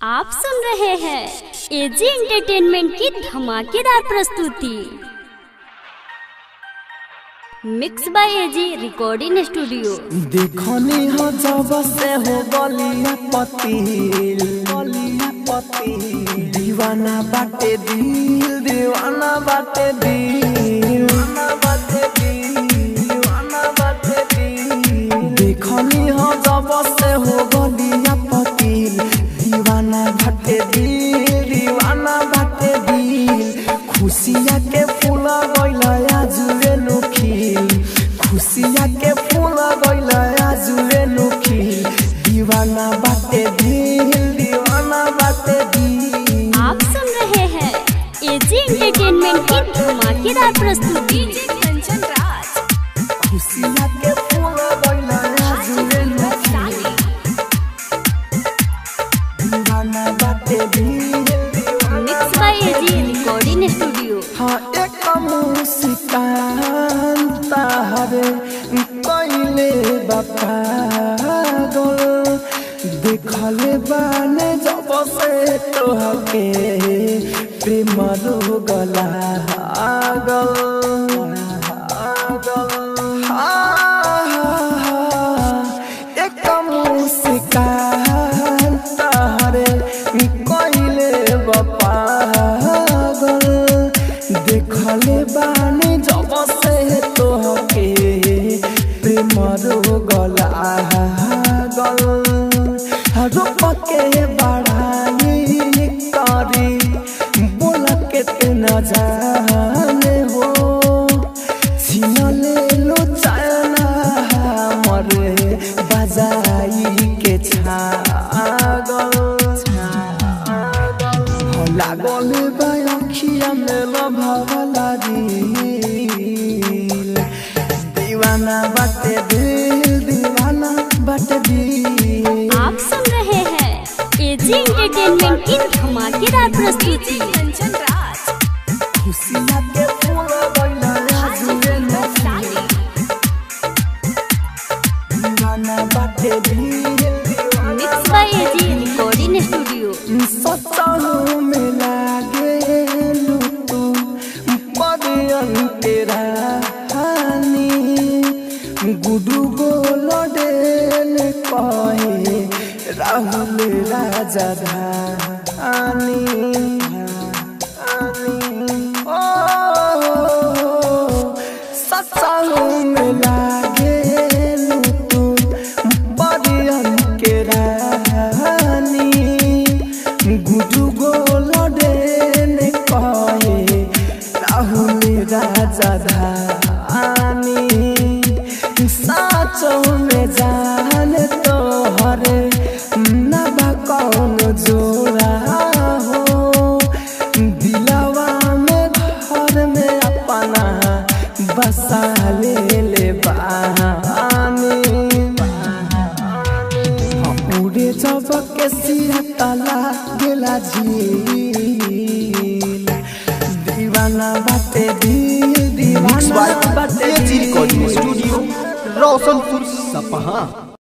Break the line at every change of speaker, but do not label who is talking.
आप सुन रहे हैं एजी एंटरटेनमेंट की धमाकेदार प्रस्तुति। Mix by AG recording studio.
देखनी हो जब से हो गलिया पतिल दीवाना बाटे दिल, दीवाना बाटे दिल, देखनी हो जब से हो गलिया पतिल दीवाना बाटे दिल, दीवाना बाटे दिल। खुशिया के फूल गइला आजुए नुखिल, खुशिया के फूल गइला आजुए नुखिल, दीवाना बाटे दिल, दीवाना बाटे दिल।
आप सुन रहे हैं एजी एंटरटेनमेंट की धमाकेदार प्रस्तुति।
खुशिया के फूल गइला आजुए नुखिल, दीवाना बाटे दिल।
Mix by AG recording studio.
हाँ एक मुस्कान तारे कइले पागल, देखले बाने जब से तोहके प्रेम रोगला एक मुस्कान तारे कइले पागल, देखले बाने जब से तोहके प्रेम रोगला रूप के बड़ाई करी बोल के ते न जाने हो, छीन ले लो चाना मरे बजाई के छागल लागल बाखिया में लभला दिल, दीवाना बाटे दिल, दीवाना बाटे दिल।
आप सुन रहे हैं एजी एंटरटेनमेंट की धमाकेदार प्रस्तुति।
खुशिया के फूल गइला आजुए नुखिल, दीवाना बाटे दिल।
Mix by AG recording studio.
सचहु में लागे तू परियन तेरा हानी, गुडू गोल डेल कहे राहुल राजा धानी। सचहु में लागे तू परियन के रानी, गुडू गोल डेल कहे राहुल राजा धानी। साचो में जान तोहरे नबा कौन जोड़ा हो, दिलवा में घर में अपना बसा ले बानी। उड़े जब के सिया तला गेला झील, दीवाना बाटे दिल, दीवाना बाटे दिल।
स्टूडियो रोशनपुर सपहा।